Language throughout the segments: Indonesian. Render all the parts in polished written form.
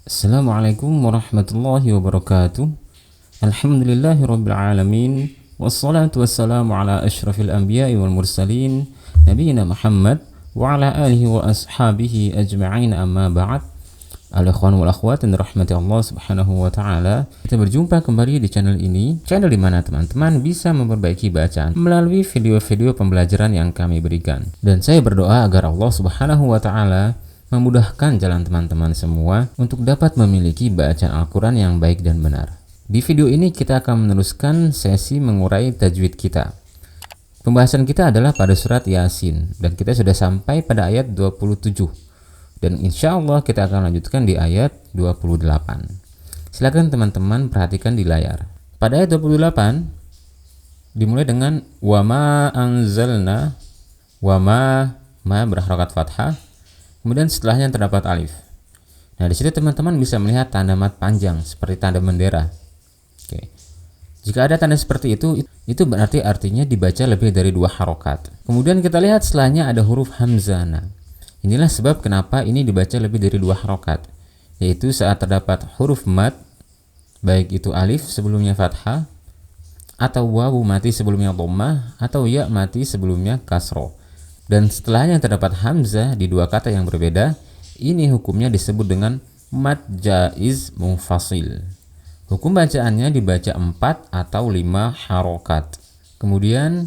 Assalamualaikum warahmatullahi wabarakatuh. Alhamdulillahirabbil alamin. Wassalatu wassalamu ala asyrafil anbiya'i wal mursalin nabiyina Muhammad wa ala alihi wa ashabihi ajma'in, amma ba'd. Al-ikhwan wal akhwat yang dirahmati Allah Subhanahu wa taala. Kita berjumpa kembali di channel ini, channel di mana teman-teman bisa memperbaiki bacaan melalui video-video pembelajaran yang kami berikan. Dan saya berdoa agar Allah Subhanahu wa taala memudahkan jalan teman-teman semua untuk dapat memiliki bacaan Al-Quran yang baik dan benar. Di video ini kita akan meneruskan sesi mengurai tajwid kita. Pembahasan kita adalah pada surat Yasin, dan kita sudah sampai pada ayat 27. Dan insya Allah kita akan lanjutkan di ayat 28. Silakan teman-teman perhatikan di layar. Pada ayat 28 dimulai dengan wama anzalna, wama, ma berharakat fathah. Kemudian setelahnya terdapat alif. Nah, di situ teman-teman bisa melihat tanda mat panjang seperti tanda bendera. Oke. Jika ada tanda seperti itu berarti artinya dibaca lebih dari 2 harokat. Kemudian kita lihat setelahnya ada huruf hamzah. Nah, inilah sebab kenapa ini dibaca lebih dari 2 harokat, yaitu saat terdapat huruf mat, baik itu alif sebelumnya fathah, atau wawu mati sebelumnya dhammah, atau ya mati sebelumnya kasroh. Dan setelahnya terdapat hamzah di 2 kata yang berbeda, ini hukumnya disebut dengan mad jaiz munfasil. Hukum bacaannya dibaca 4 atau 5 harokat. Kemudian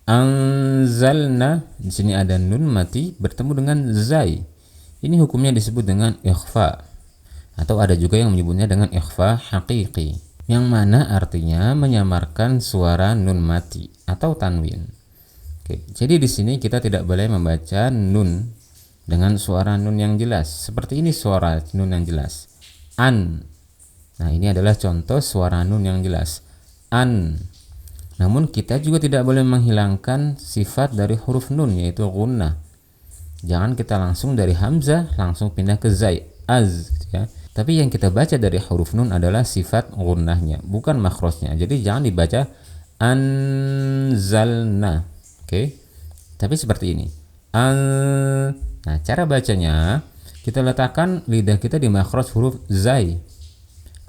anzalna, di sini ada nun mati bertemu dengan zai. Ini hukumnya disebut dengan ikhfa, atau ada juga yang menyebutnya dengan ikhfa haqiqi, yang mana artinya menyamarkan suara nun mati atau tanwin. Oke, jadi di sini kita tidak boleh membaca nun dengan suara nun yang jelas. Seperti ini suara nun yang jelas. An. Nah, ini adalah contoh suara nun yang jelas. An. Namun kita juga tidak boleh menghilangkan sifat dari huruf nun, yaitu gunnah. Jangan kita langsung dari hamzah langsung pindah ke zai, az, ya. Tapi yang kita baca dari huruf nun adalah sifat gunnahnya, bukan makhrajnya. Jadi jangan dibaca anzalna. Oke, tapi seperti ini. Nah, cara bacanya kita letakkan lidah kita di makhraj huruf zai.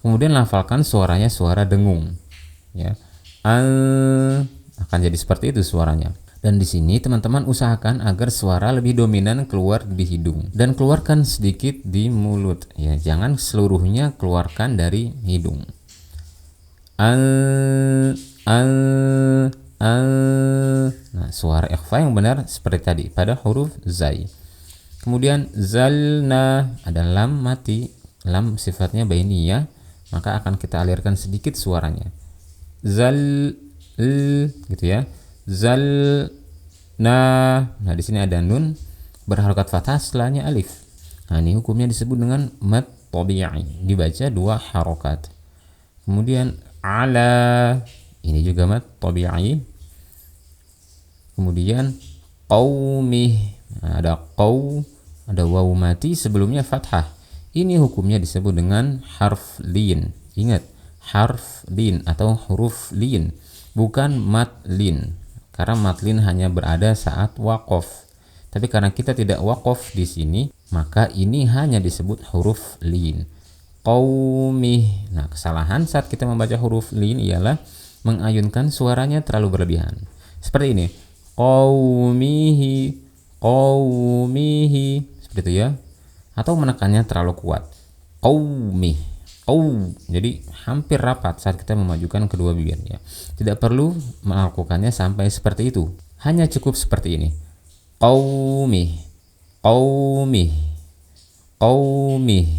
Kemudian lafalkan suaranya suara dengung. Ya, akan jadi seperti itu suaranya. Dan di sini teman-teman usahakan agar suara lebih dominan keluar di hidung dan keluarkan sedikit di mulut. Ya, jangan seluruhnya keluarkan dari hidung. Nah, suara ikhfa yang benar seperti tadi pada huruf zai. Kemudian zalna, ada lam mati, lam sifatnya bainiyah, maka akan kita alirkan sedikit suaranya. Zal, gitu ya. Zal, nah di sini ada nun berharokat fathah, setelahnya alif. Nah, ini hukumnya disebut dengan mad tabi'i, dibaca 2 harokat. Kemudian ala, ini juga mad tabi'i. Kemudian qaumih, nah, ada qaw, ada wawu mati sebelumnya fathah. Ini hukumnya disebut dengan harf lin. Ingat, harf lin atau huruf lin, bukan mad lin. Karena mad lin hanya berada saat waqaf. Tapi karena kita tidak waqaf di sini, maka ini hanya disebut huruf lin. Qaumih. Nah, kesalahan saat kita membaca huruf lin ialah mengayunkan suaranya terlalu berlebihan. Seperti ini. Qaumihi, qaumihi, seperti itu ya. Atau menekannya terlalu kuat. Qaumih, qaum. Jadi hampir rapat saat kita memajukan kedua bibirnya. Tidak perlu melakukannya sampai seperti itu. Hanya cukup seperti ini. Qaumih, qaumih, qaumih.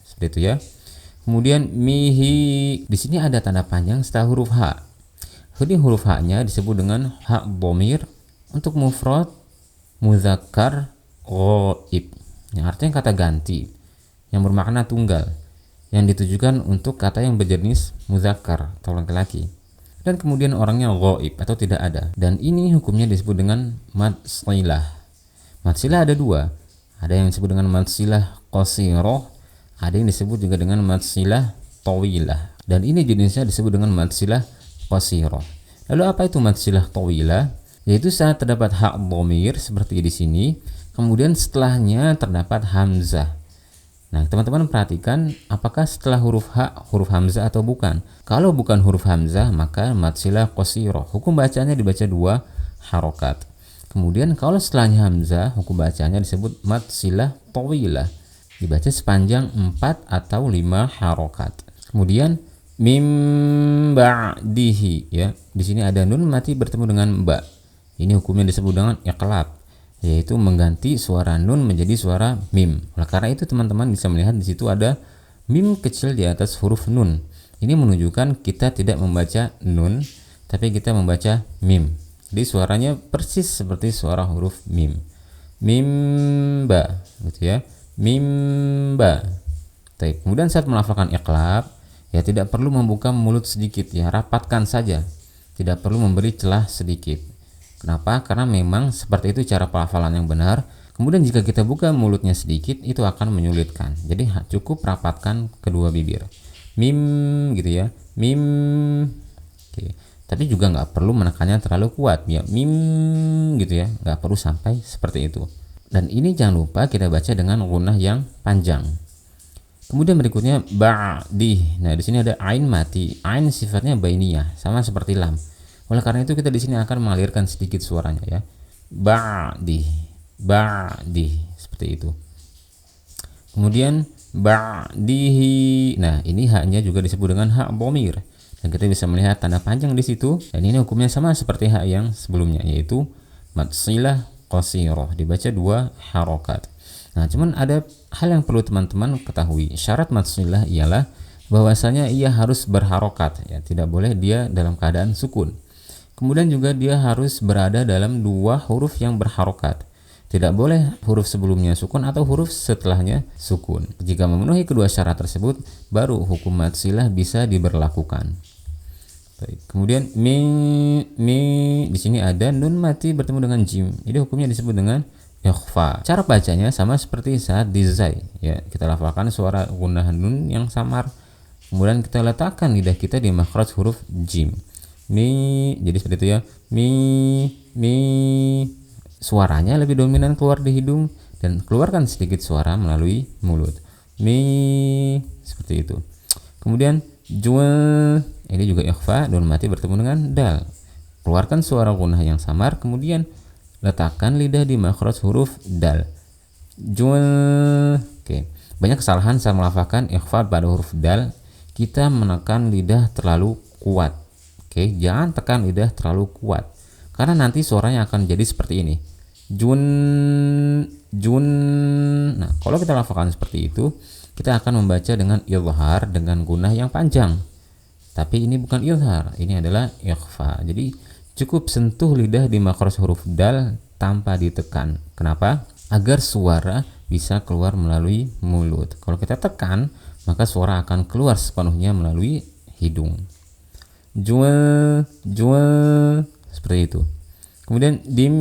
Seperti itu ya. Kemudian mihi, di sini ada tanda panjang setelah huruf H. Jadi huruf H-nya disebut dengan hak dhamir untuk mufrad muzakkar ghaib, yang artinya kata ganti yang bermakna tunggal, yang ditujukan untuk kata yang berjenis muzakkar atau laki-laki, dan kemudian orangnya ghaib atau tidak ada. Dan ini hukumnya disebut dengan mad silah. Mad silah ada 2. Ada yang disebut dengan mad silah qasirah, ada yang disebut juga dengan mad silah tawilah. Dan ini jenisnya disebut dengan mad silah qasirah. Lalu apa itu mad silah tawilah? Yaitu saat terdapat hak dhamir seperti di sini, kemudian setelahnya terdapat hamzah. Nah, teman-teman perhatikan apakah setelah huruf H huruf hamzah atau bukan. Kalau bukan huruf hamzah, maka mad silah qasirah. Hukum bacanya dibaca 2 harokat. Kemudian kalau setelahnya hamzah, hukum bacanya disebut mad silah tawilah. Dibaca sepanjang 4 atau 5 harokat. Kemudian mim ba'dihi, ya. Di sini ada nun mati bertemu dengan ba. Ini hukumnya disebut dengan iqlab, yaitu mengganti suara nun menjadi suara mim. Oleh karena itu teman-teman bisa melihat di situ ada mim kecil di atas huruf nun. Ini menunjukkan kita tidak membaca nun, tapi kita membaca mim. Jadi suaranya persis seperti suara huruf mim. Mimba, gitu ya. Mimba. Kemudian saat melafalkan iqlab, ya tidak perlu membuka mulut sedikit, ya rapatkan saja. Tidak perlu memberi celah sedikit. Kenapa? Karena memang seperti itu cara pelafalan yang benar. Kemudian jika kita buka mulutnya sedikit, itu akan menyulitkan. Jadi cukup rapatkan kedua bibir. Mim, gitu ya. Mim. Oke. Tapi juga nggak perlu menekannya terlalu kuat. Ya, mim, gitu ya. Nggak perlu sampai seperti itu. Dan ini jangan lupa kita baca dengan gunnah yang panjang. Kemudian berikutnya ba'di. Nah, di sini ada ain mati. Ain sifatnya bainiyah, sama seperti lam. Oleh karena itu kita di sini akan mengalirkan sedikit suaranya, ya. Ba'di, ba'di, seperti itu. Kemudian ba'dihi. Nah, ini haknya juga disebut dengan hak dhamir. Dan kita bisa melihat tanda panjang di situ. Dan ini hukumnya sama seperti hak yang sebelumnya, yaitu mad silah qasirah, dibaca 2 harokat. Nah, cuman ada hal yang perlu teman-teman ketahui. Syarat mad silah ialah bahwasanya ia harus berharokat, ya, tidak boleh dia dalam keadaan sukun. Kemudian juga dia harus berada dalam 2 huruf yang berharokat. Tidak boleh huruf sebelumnya sukun atau huruf setelahnya sukun. Jika memenuhi kedua syarat tersebut, baru hukum mad silah bisa diberlakukan. Baik. Kemudian mi di sini ada nun mati bertemu dengan jim. Jadi hukumnya disebut dengan ikhfa. Cara bacanya sama seperti saat di zai, ya. Kita lafalkan suara gunnah nun yang samar. Kemudian kita letakkan lidah kita di makhraj huruf jim. Mi, jadi seperti itu, ya. Mi. Suaranya lebih dominan keluar di hidung dan keluarkan sedikit suara melalui mulut. Mi, seperti itu. Kemudian jual, ini juga ikhfa, nun mati bertemu dengan dal. Keluarkan suara gunnah yang samar, kemudian letakkan lidah di makhraj huruf dal. Jual. Oke. Banyak kesalahan saat melafalkan ikhfa pada huruf dal. Kita menekan lidah terlalu kuat. Oke, jangan tekan lidah terlalu kuat, karena nanti suaranya akan jadi seperti ini. Jun. Nah, kalau kita lafalkan seperti itu, kita akan membaca dengan izhar dengan gunnah yang panjang. Tapi ini bukan izhar, ini adalah ikhfa. Jadi cukup sentuh lidah di makhraj huruf dal tanpa ditekan. Kenapa? Agar suara bisa keluar melalui mulut. Kalau kita tekan, maka suara akan keluar sepenuhnya melalui hidung. Jual, seperti itu. Kemudian dim.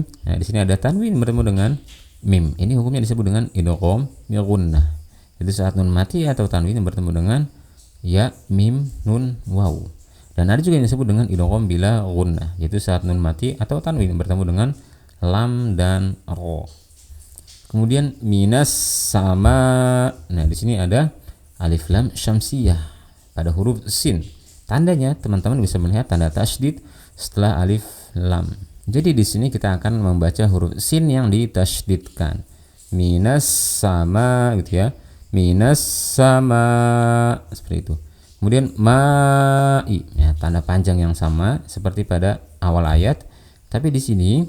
Nah, di sini ada tanwin bertemu dengan mim. Ini hukumnya disebut dengan idgham bi gunnah. Itu saat nun mati atau tanwin bertemu dengan ya, mim, nun, waw. Dan ada juga yang disebut dengan idgham bila gunnah, yaitu saat nun mati atau tanwin bertemu dengan lam dan ro. Kemudian minas sama. Nah, di sini ada alif lam syamsiyah pada huruf sin. Tandanya teman-teman bisa melihat tanda tasydid setelah alif lam. Jadi di sini kita akan membaca huruf sin yang ditasydidkan. Minas sama, gitu ya. Minas sama, seperti itu. Kemudian ma'i, ya, tanda panjang yang sama seperti pada awal ayat, tapi di sini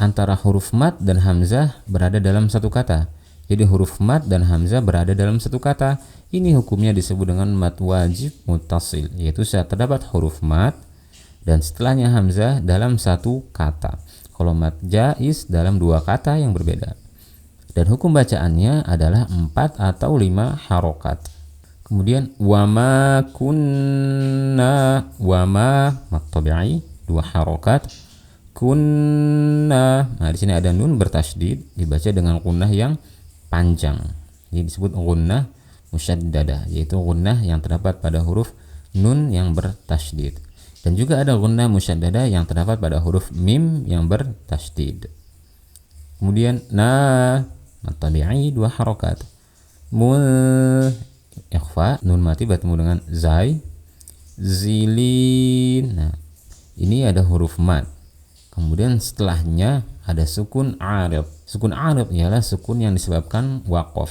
antara huruf mad dan hamzah berada dalam satu kata. Jadi huruf mad dan hamzah berada dalam satu kata. Ini hukumnya disebut dengan mad wajib muttasil, yaitu saat terdapat huruf mad dan setelahnya hamzah dalam satu kata. Kalau mad jaiz dalam 2 kata yang berbeda. Dan hukum bacaannya adalah 4 atau 5 harokat. Kemudian wama kunna, wama mad tabi'i 2 harokat. Kunna. Nah, di sini ada nun bertasydid, dibaca dengan gunnah yang panjang. Ini disebut gunnah musyaddadah, yaitu gunnah yang terdapat pada huruf nun yang bertasydid. Dan juga ada gunnah musyaddadah yang terdapat pada huruf mim yang bertasydid. Kemudian mad tabi'i 2 harokat. Ikhfa, nun mati bertemu dengan zai, zilin. Nah, ini ada huruf mad. Kemudian setelahnya ada sukun arid. Sukun arid ialah sukun yang disebabkan waqaf.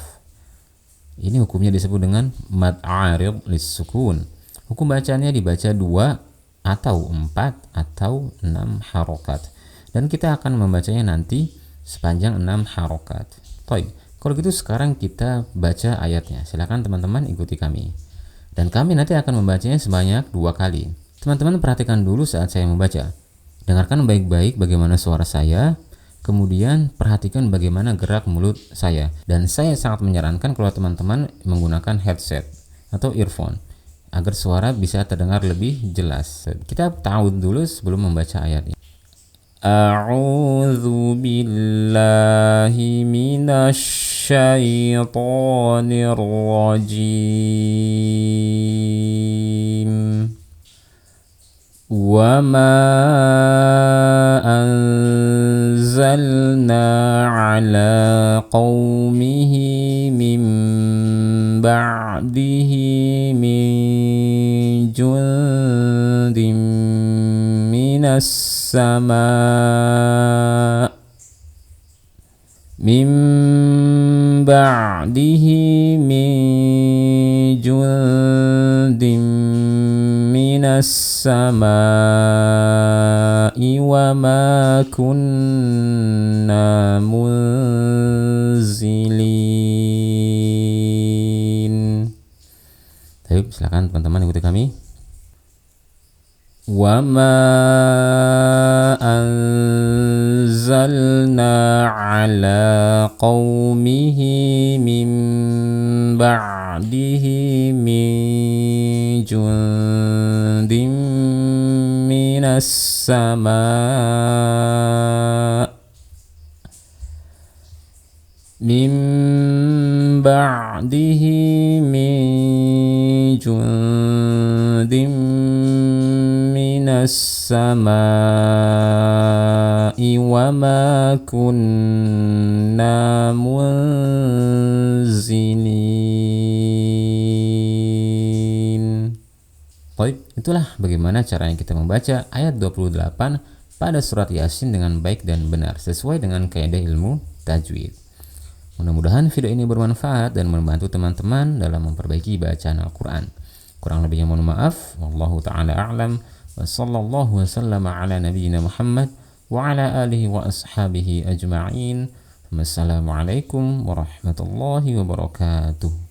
Ini hukumnya disebut dengan mad arid lis sukun. Hukum bacanya dibaca 2 atau 4 atau 6 harokat. Dan kita akan membacanya nanti sepanjang 6 harokat. Baik, kalau gitu sekarang kita baca ayatnya. Silakan teman-teman ikuti kami. Dan kami nanti akan membacanya sebanyak 2 kali. Teman-teman perhatikan dulu saat saya membaca. Dengarkan baik-baik bagaimana suara saya, kemudian perhatikan bagaimana gerak mulut saya. Dan saya sangat menyarankan kalau teman-teman menggunakan headset atau earphone agar suara bisa terdengar lebih jelas. Kita ta'awudz dulu sebelum membaca ayatnya. A'udzu billahi minasy syaithanir rajim. Wa ma anzalna ala qaumihi min ba'dihi min jundin minas sama' min ba'dihi min jundin minas sama'i wa ma kunna munzilin. Baik, silakan teman-teman ikuti kami. Wa ma anzalna ala qaumihi min ba'dihi min jundin minas sama' min ba'dihi min jundin minas sama'i wa ma kunna munzilin. Baik, itulah bagaimana caranya kita membaca ayat 28 pada surat Yasin dengan baik dan benar sesuai dengan kaidah ilmu tajwid. Mudah-mudahan video ini bermanfaat dan membantu teman-teman dalam memperbaiki bacaan Al-Quran. Kurang lebihnya mohon maaf. Wallahu ta'ala a'lam. Wa sallallahu wasallam ala nabiyyina Muhammad wa ala alihi wa ashabihi ajma'in. Wassalamualaikum warahmatullahi wabarakatuh.